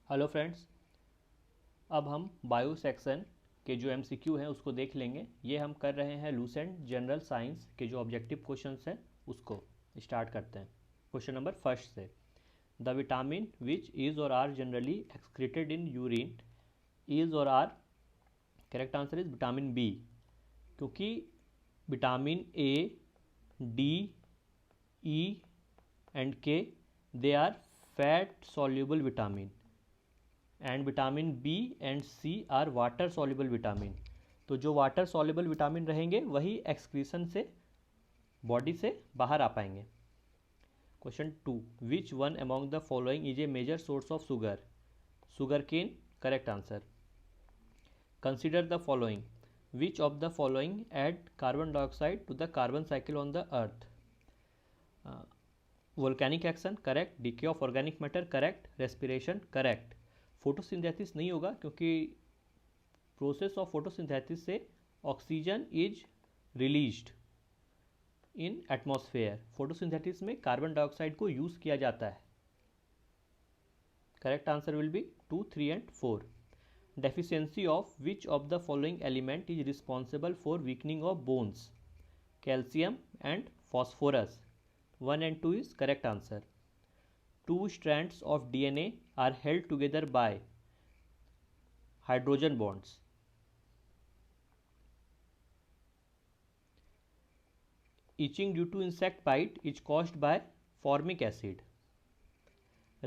Hello friends, अब हम bio section के जो एमसीक्यू हैं उसको देख लेंगे। ये हम कर रहे हैं लूसेंट जनरल साइंस के जो ऑब्जेक्टिव क्वेश्चंस हैं उसको स्टार्ट करते हैं। क्वेश्चन नंबर फर्स्ट से, the vitamin which is or are generally excreted in urine is or are, correct answer is vitamin B, क्योंकि vitamin A, D, E and K they are fat soluble vitamin and vitamin B and C are water soluble vitamin. तो जो water soluble vitamin रहेंगे वही excretion से body से बाहर आ पाएंगे। Question 2, which one among the following is a major source of sugar? Sugar cane, correct answer. Consider the following, which of the following add carbon dioxide to the carbon cycle on the earth? Volcanic action, correct. Decay of organic matter, correct. Respiration, correct. Photosynthesis नहीं होगा क्योंकि process of photosynthesis से oxygen is released in atmosphere. Photosynthesis में carbon dioxide को use किया जाता है। Correct answer will be 2, 3 and 4। Deficiency of which of the following element is responsible for weakening of bones? Calcium and phosphorus. 1 and 2 is correct answer. Two strands of DNA are held together by hydrogen bonds. Itching due to insect bite is caused by formic acid.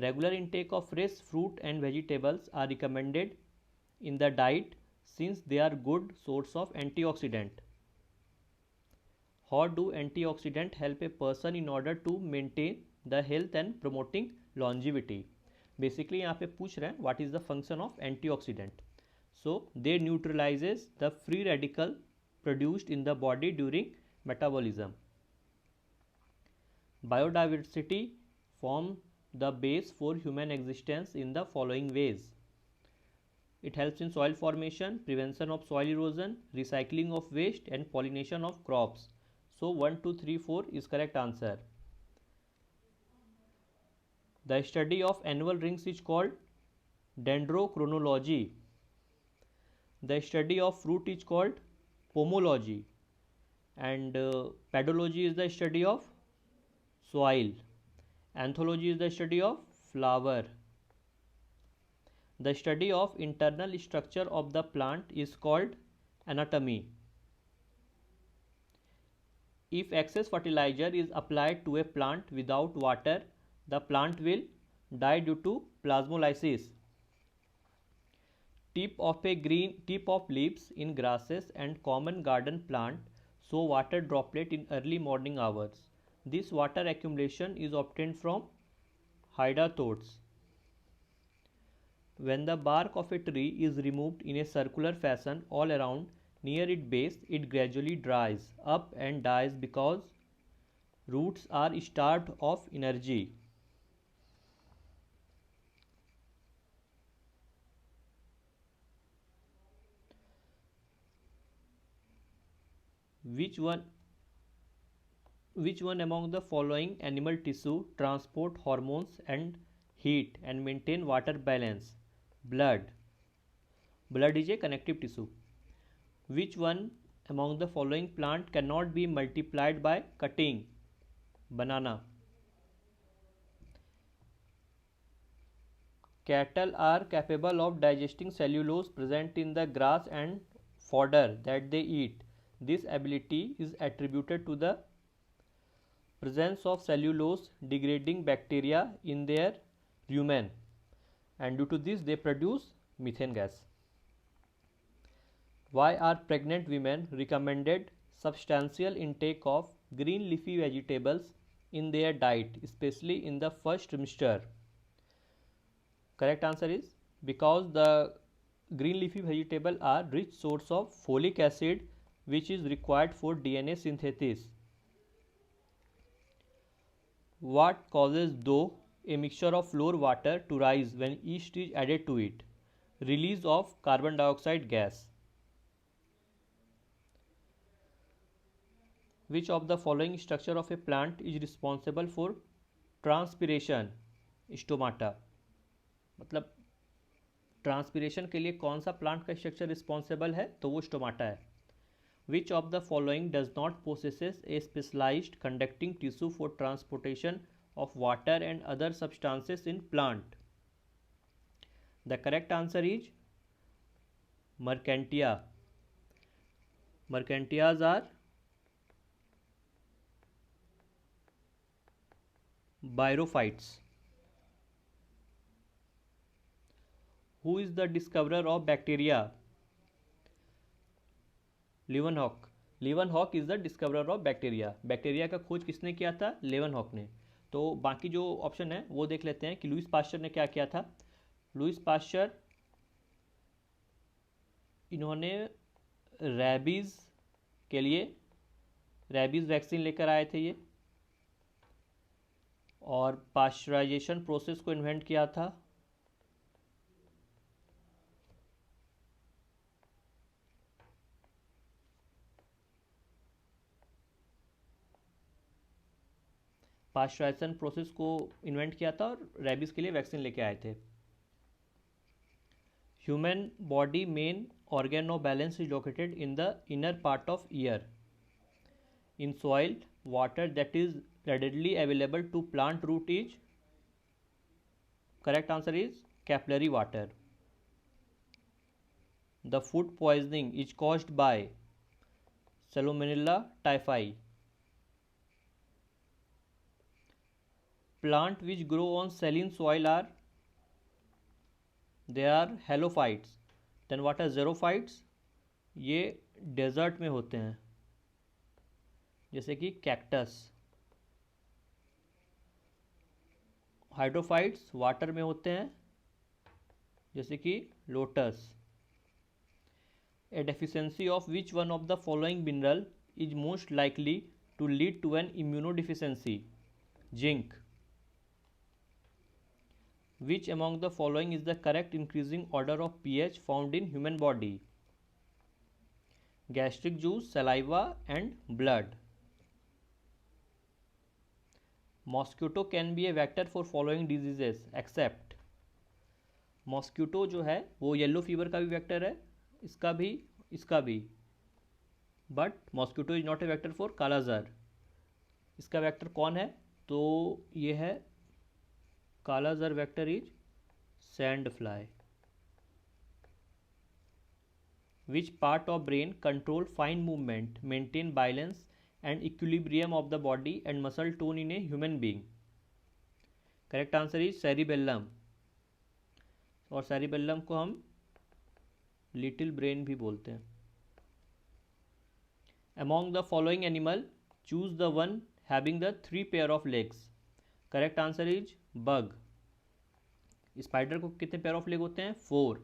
Regular intake of fresh fruit and vegetables are recommended in the diet since they are good source of antioxidant. How do antioxidant help a person in order to maintain the health and promoting longevity? Basically यहाँ पे पूछ रहे हैं what is the function of antioxidant. So they neutralizes the free radical produced in the body during metabolism. Biodiversity form the base for human existence in the following ways. It helps in soil formation, prevention of soil erosion, recycling of waste and pollination of crops. So 1, 2, 3, 4 is correct answer. The study of annual rings is called dendrochronology. The study of fruit is called pomology. And pedology is the study of soil. Anthology is the study of flower. The study of internal structure of the plant is called anatomy. If excess fertilizer is applied to a plant without water, the plant will die due to plasmolysis. Tip of leaves in grasses and common garden plant show water droplet in early morning hours. This water accumulation is obtained from hydrathodes. When the bark of a tree is removed in a circular fashion all around near its base, it gradually dries up and dies because roots are starved of energy. Which one among the following animal tissue transport hormones and heat and maintain water balance? Blood. Blood is a connective tissue. Which one among the following plant cannot be multiplied by cutting? Banana. Cattle are capable of digesting cellulose present in the grass and fodder that they eat. This ability is attributed to the presence of cellulose degrading bacteria in their rumen, and due to this they produce methane gas. Why are pregnant women recommended substantial intake of green leafy vegetables in their diet, especially in the first trimester? Correct answer is because the green leafy vegetables are rich source of folic acid which is required for DNA synthesis. What causes though a mixture of flour water to rise when yeast is added to it? Release of carbon dioxide gas. Which of the following structure of a plant is responsible for transpiration? Stomata. मतलब transpiration के लिए कौन सा plant का structure responsible है, तो वो stomata है। Which of the following does not possesses a specialised conducting tissue for transportation of water and other substances in plant? The correct answer is Mercantia. Mercantias are Bryophytes. Who is the discoverer of bacteria? Leeuwenhoek. Leeuwenhoek is the discoverer of bacteria. Bacteria का खोज किसने किया था? लेवनहॉक ने। तो बाकी जो option है वो देख लेते हैं कि लुईस पास्चर ने क्या किया था। लुईस पास्चर, इन्होंने रैबीज़ के लिए रैबीज़ वैक्सीन लेकर आए थे ये, और पास्चराइजेशन प्रोसेस को इन्वेंट किया था। पास्चराइजेशन प्रोसेस को इन्वेंट किया था और रैबीज़ के लिए वैक्सीन लेके आए थे। Human body main organ of balance is located in the inner part of ear. In soil, water that is readily available to plant root is, correct answer is capillary water. The food poisoning is caused by Salmonella typhi. Plant which grow on saline soil are, they are halophytes. Then what are xerophytes? ये desert में होते हैं, जैसे कि cactus. Hydrophytes water में होते हैं, जैसे कि lotus. A deficiency of which one of the following mineral is most likely to lead to an immunodeficiency? Zinc. Which among the following is the correct increasing order of pH found in human body? Gastric juice, saliva and blood. Mosquito can be a vector for following diseases except, mosquito जो है वो yellow fever का भी vector है, इसका भी, but mosquito is not a vector for kala azar. इसका vector कौन है? तो ये है kala azar vector is sand fly. Which part of brain control fine movement, maintain balance and equilibrium of the body and muscle tone in a human being? Correct answer is cerebellum, और cerebellum को हम little brain भी बोलते हैं। Among the following animal choose the one having the 3 pair of legs? Correct answer is bug. Spider को कितने pair of leg होते हैं? 4।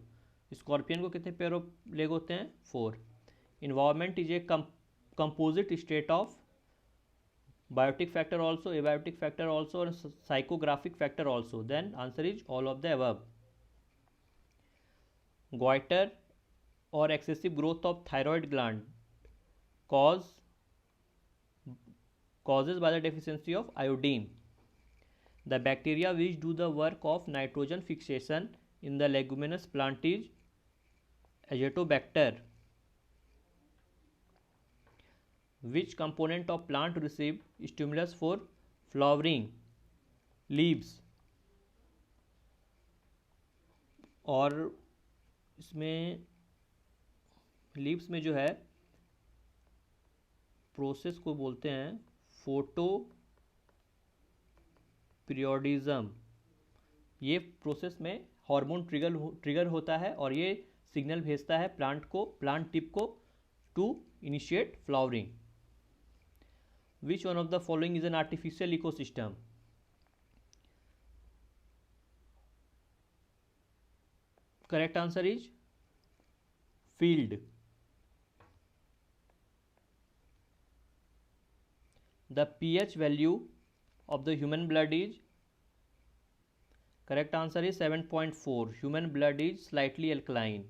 स्कॉर्पियन को कितने पेयर ऑफ लेग होते हैं? 4। Environment is a composite state of biotic factor also, abiotic factor also और psychographic factor also. Then answer is all of the above. Goitre or excessive growth of thyroid gland causes by the deficiency of iodine. The bacteria which do the work of nitrogen fixation in the leguminous plant is Azotobacter. Which component of plant receive stimulus for flowering? Leaves. और इसमें leaves में जो है process को बोलते हैं photoperiodism. ये process में हार्मोन ट्रिगर होता है और ये सिग्नल भेजता है प्लांट टिप को to initiate flowering. Which one of the following is an artificial ecosystem? Correct answer is field. The pH value of the human blood is, correct answer is 7.4. Human blood is slightly alkaline.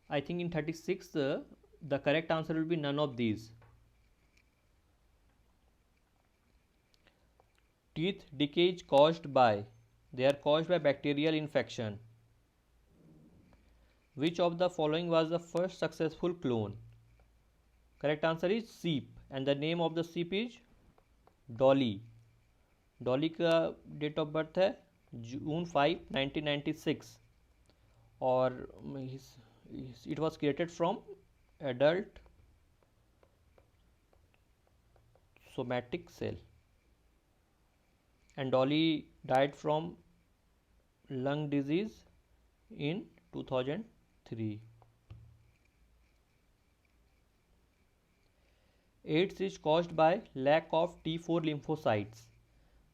I think in 36 the correct answer will be none of these. Teeth decay is caused by, They are caused by bacterial infection. Which of the following was the first successful clone? Correct answer is sheep, and the name of the sheep is Dolly. Dolly का date of birth है June 5, 1996 और it was created from adult somatic cell, and Dolly died from lung disease in 2003. AIDS is caused by lack of T4 lymphocytes.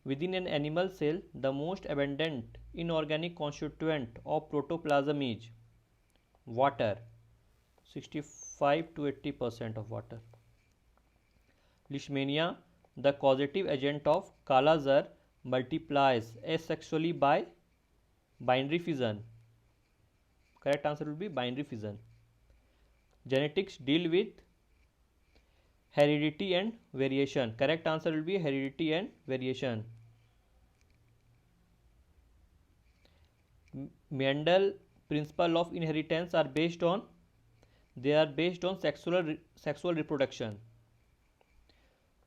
Within an animal cell, the most abundant inorganic constituent of protoplasm is water, 65 to 80% of water. Leishmania, the causative agent of Kala-Azar, multiplies asexually by binary fission. Correct answer will be binary fission. Genetics deal with heredity and variation. Correct answer will be heredity and variation. Mendel principle of inheritance are based on sexual reproduction.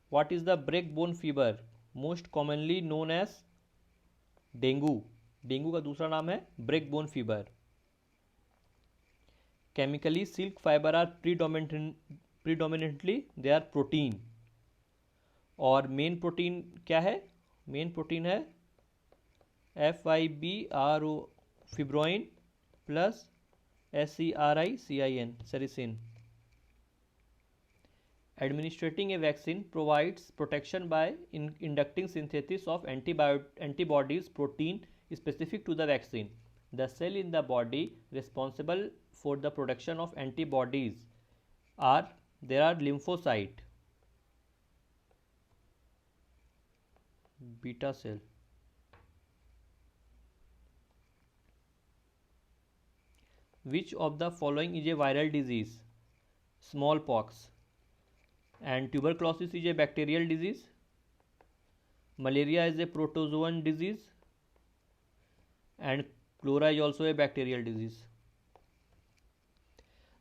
What is the breakbone fever most commonly known as dengue? Dengue का दूसरा नाम है breakbone fever. Chemically, silk fiber are predominantly they are protein. और main protein क्या है? Main protein है FIBRO fibroin plus SERICIN sericin. Administering a vaccine provides protection by inducting synthesis of antibodies protein specific to the vaccine. The cell in the body responsible for the production of antibodies are lymphocyte, beta cell. Which of the following is a viral disease? Smallpox. And tuberculosis is a bacterial disease. Malaria is a protozoan disease. And cholera is also a bacterial disease.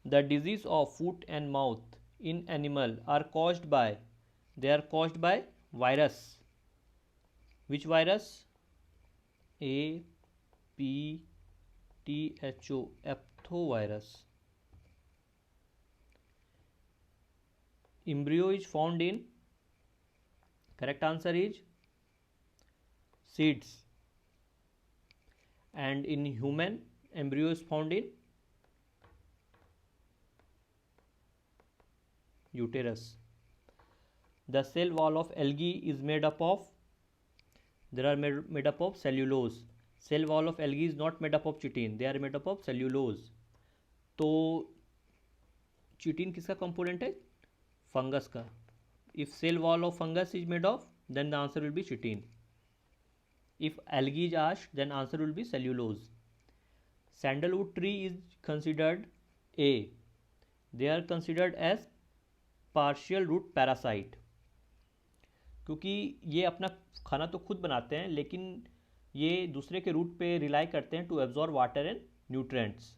The disease of foot and mouth in animal are caused by virus. Which virus? APTHO, aphthovirus. Embryo is found in, correct answer is seeds, and in human embryo is found in uterus. The cell wall of algae is made up of cellulose. Cell wall of algae is not made up of chitin, they are made up of cellulose. तो chitin किसका component है? Fungus का. If cell wall of fungus is made of, then the answer will be chitin. If algae is asked, then answer will be cellulose. Sandalwood tree is considered they are considered as partial root parasite, क्योंकि ये अपना खाना तो खुद बनाते हैं लेकिन ये दूसरे के रूट पे रिलाई करते हैं to absorb water and nutrients.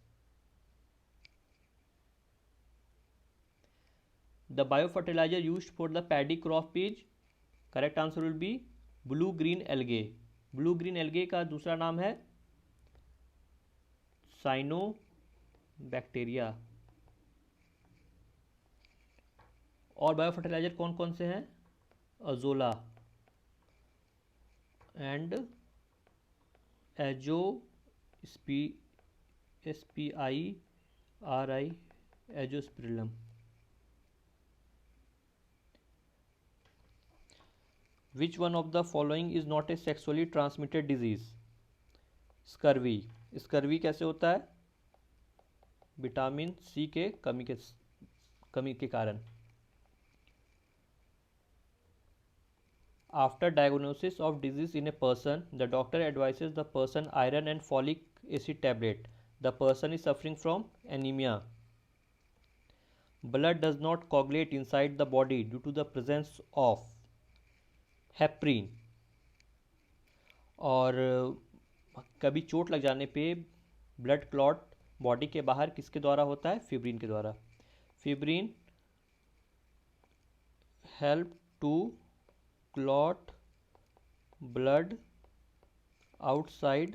The biofertilizer used for the paddy crop is, correct answer will be blue green algae. Blue green algae का दूसरा नाम है साइनोबैक्टीरिया. और बायोफर्टिलाइजर कौन कौन से हैं? Azolla and SPIRI Azospirillum. Which one of the following is not a sexually transmitted disease? Scurvy. Scurvy कैसे होता है? विटामिन सी के कमी के कारण. After diagnosis of disease in a person, the doctor advises the person iron and folic acid tablet. The person is suffering from anemia. Blood does not coagulate inside the body due to the presence of heparin. और कभी चोट लग जाने पे blood clot body के बाहर किसके द्वारा होता है? फिब्रिन के द्वारा। Fibrin help to clot blood outside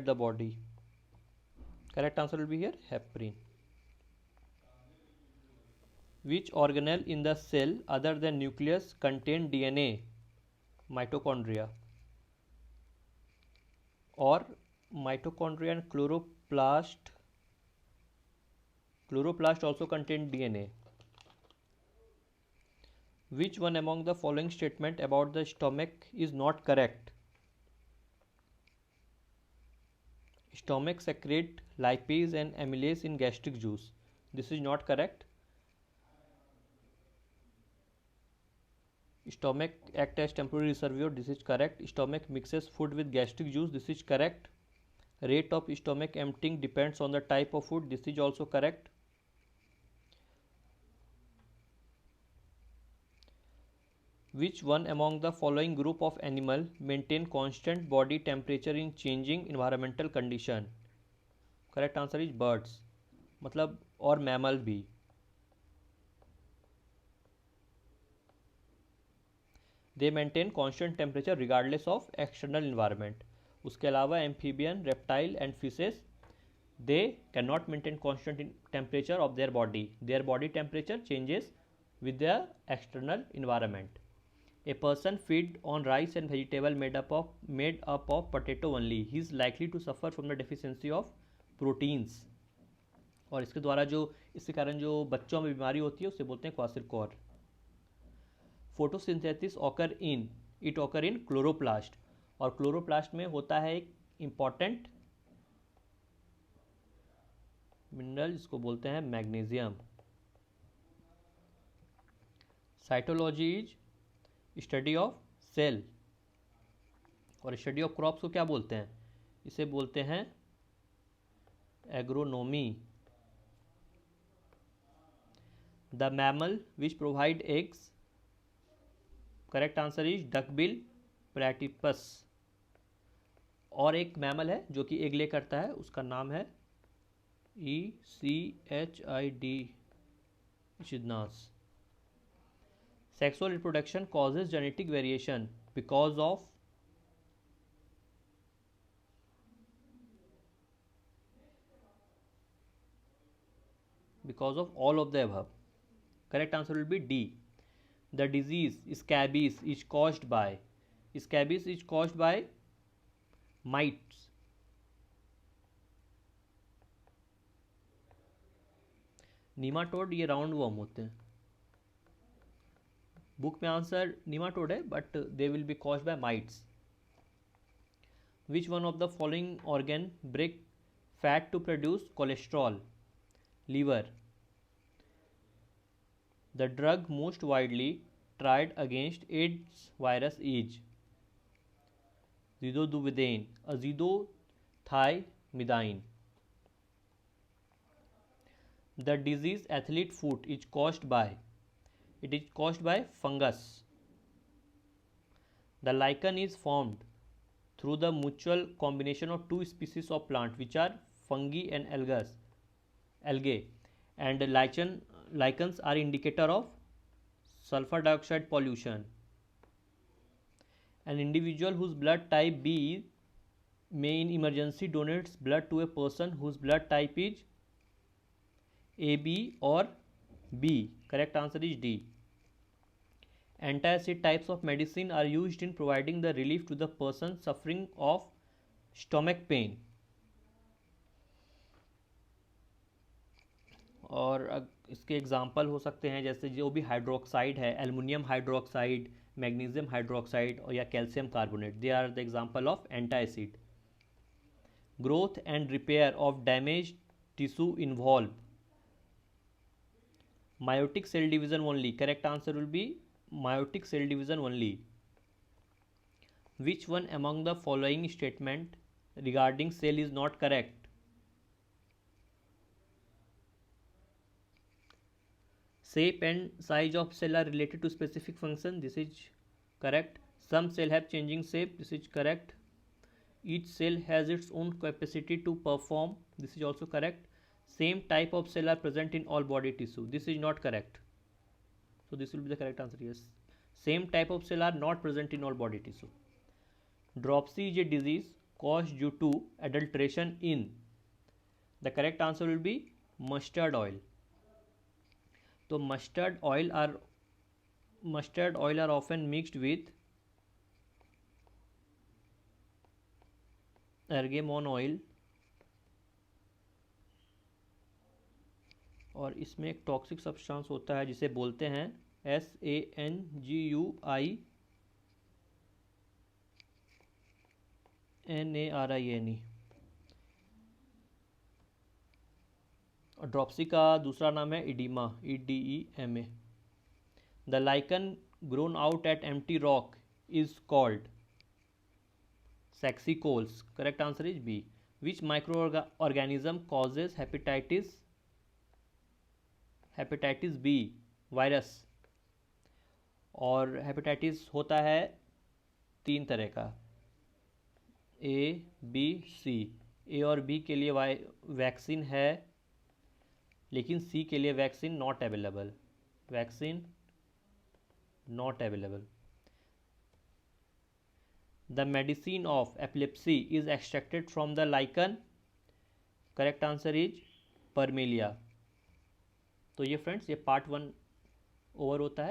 the body. Correct answer will be here heparin. Which organelle in the cell other than nucleus contain DNA? Mitochondria. Or mitochondria and chloroplast also contain DNA. Which one among the following statement about the stomach is not correct? Stomach secrete lipase and amylase in gastric juice. This is not correct. Stomach act as temporary reservoir. This is correct. Stomach mixes food with gastric juice. This is correct. Rate of stomach emptying depends on the type of food. This is also correct. Which one among the following group of animal maintain constant body temperature in changing environmental condition? Correct answer is birds. मतलब और mammal भी. They maintain constant temperature regardless of external environment. उसके अलावा amphibian, reptile and fishes they cannot maintain constant temperature of their body. Their body temperature changes with their external environment. A person feed on rice and vegetable made up of potato only. He is likely to suffer from the deficiency of proteins. और इसके कारण जो बच्चों में बीमारी होती है उसे बोलते हैं kwashiorkor. Photosynthesis occur in chloroplast. और क्लोरोप्लास्ट में होता है एक इंपॉर्टेंट मिनरल जिसको बोलते हैं magnesium. Cytology is study of cell. और स्टडी ऑफ क्रॉप्स को क्या बोलते हैं? इसे बोलते हैं agronomy. The mammal which provide eggs. Correct answer is duckbill platypus. और एक मैमल है जो कि एग ले करता है, उसका नाम है ECHID echidnas. Sexual reproduction causes genetic variation because of all of the above. Correct answer will be D. The disease scabies is caused by mites. Nematode ये राउंड वर्म होते हैं. बुक में आंसर नीमाटोड है but they will be caused by mites. Which one of the following organ break fat to produce cholesterol? Liver. The drug most widely tried against AIDS virus is zidovudine, azithromycin. The disease athlete foot is caused by fungus. The lichen is formed through the mutual combination of two species of plant which are fungi and algae, and lichens are indicator of sulfur dioxide pollution. An individual whose blood type B may in emergency donates blood to a person whose blood type is AB or B. Correct answer is D. Antacid types of medicine are used in providing the relief to the person suffering of stomach pain. और इसके example हो सकते हैं जैसे जो भी hydroxide है, aluminium hydroxide, magnesium hydroxide और या calcium carbonate, they are the example of antacid. Growth and repair of damage tissue involve meiotic cell division only. Correct answer will be meiotic cell division only. Which one among the following statement regarding cell is not correct? Shape and size of cell are related to specific function. This is correct. Some cell have changing shape. This is correct. each cell has its own capacity to perform. This is also correct. Same type of cell are present in all body tissue. This is not correct. So this will be the correct answer. Yes, same type of cell are not present in all body tissue. Dropsy is a disease caused due to adulteration in. The correct answer will be mustard oil. So mustard oil are often mixed with argemone oil, और इसमें एक toxic substance होता है जिसे बोलते हैं SANGUINARINE। और dropsy का दूसरा नाम है oedema, EDEMA। The lichen grown out at empty rock is called Saxicoles. Correct answer is B. Which microorganism causes hepatitis B? Virus. और हेपेटाइटिस होता है 3 तरह का, A, B, C। A और B के लिए वैक्सीन है, लेकिन C के लिए vaccine not available. The medicine of epilepsy is extracted from the lichen. Correct answer is परमेलिया। तो ये फ्रेंड्स, ये पार्ट 1 ओवर होता है।